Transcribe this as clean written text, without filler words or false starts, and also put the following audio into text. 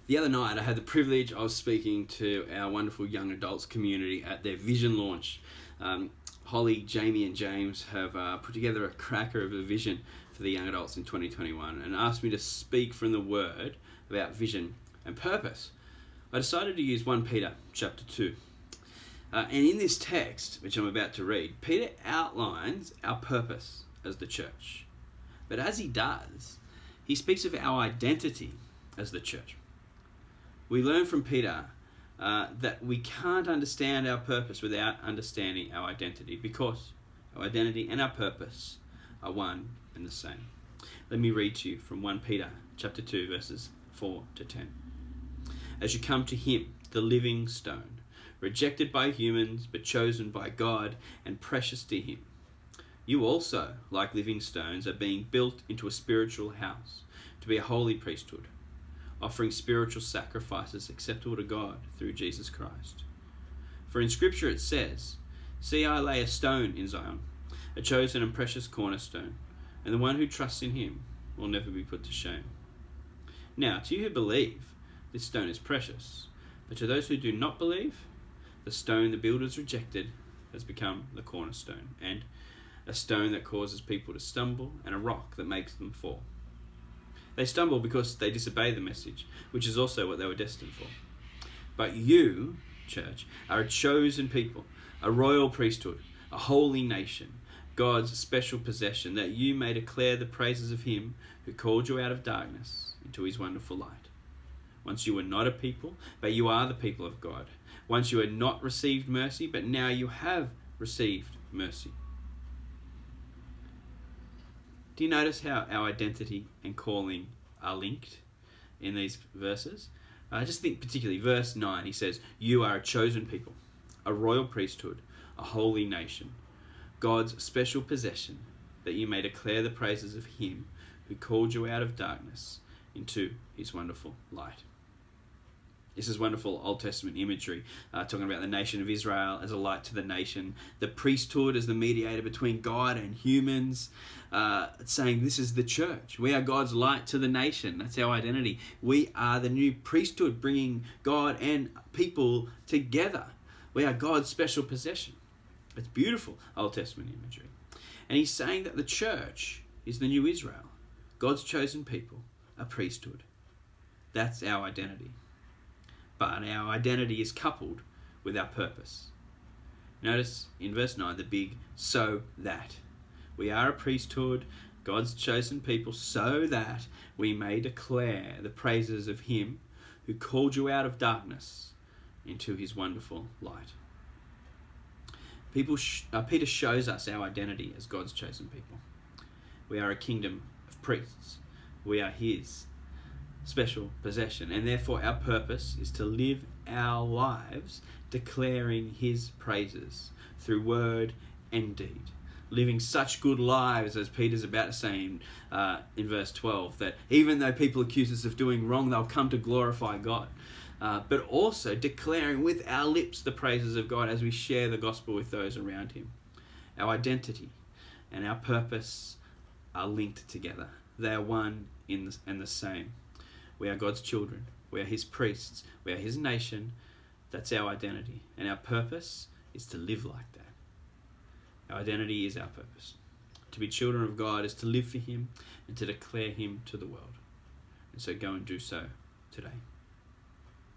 The other night I had the privilege of speaking to our wonderful young adults community at their vision launch. Holly, Jamie and James have put together a cracker of a vision for the young adults in 2021 and asked me to speak from the Word about vision and purpose. I decided to use 1 Peter chapter 2. And in this text, which I'm about to read, Peter outlines our purpose as the church. But as he does, he speaks of our identity as the church. We learn from Peter that we can't understand our purpose without understanding our identity, because our identity and our purpose are one and the same. Let me read to you from 1 Peter chapter 2, verses 4 to 10. As you come to him, the living stone, rejected by humans but chosen by God and precious to him, you also, like living stones, are being built into a spiritual house to be a holy priesthood, offering spiritual sacrifices acceptable to God through Jesus Christ. For in Scripture it says, "See, I lay a stone in Zion, a chosen and precious cornerstone, and the one who trusts in him will never be put to shame." Now, to you who believe, this stone is precious, but to those who do not believe, the stone the builders rejected has become the cornerstone, and a stone that causes people to stumble, and a rock that makes them fall. They stumble because they disobey the message, which is also what they were destined for. But you, church, are a chosen people, a royal priesthood, a holy nation, God's special possession, that you may declare the praises of him who called you out of darkness into his wonderful light. Once you were not a people, but you are the people of God. Once you had not received mercy, but now you have received mercy. Do you notice how our identity and calling are linked in these verses? I just think particularly verse 9, he says, "You are a chosen people, a royal priesthood, a holy nation, God's special possession, that you may declare the praises of him who called you out of darkness into his wonderful light." This is wonderful Old Testament imagery, talking about the nation of Israel as a light to the nation, the priesthood as the mediator between God and humans, saying this is the church. We are God's light to the nation. That's our identity. We are the new priesthood, bringing God and people together. We are God's special possession. It's beautiful Old Testament imagery. And he's saying that the church is the new Israel, God's chosen people, a priesthood. That's our identity. But our identity is coupled with our purpose. Notice in verse 9 the big "so that." We are a priesthood, God's chosen people, so that we may declare the praises of him who called you out of darkness into his wonderful light. Peter shows us our identity as God's chosen people. We are a kingdom of priests. We are his special possession, and therefore our purpose is to live our lives declaring his praises through word and deed, living such good lives, as Peter's about to say in verse 12, that even though people accuse us of doing wrong, they'll come to glorify God, but also declaring with our lips the praises of God as we share the gospel with those around him. Our identity and our purpose are linked together. They are one and the same. We are God's children. We are his priests. We are his nation. That's our identity. And our purpose is to live like that. Our identity is our purpose. To be children of God is to live for him and to declare him to the world. And so go and do so today.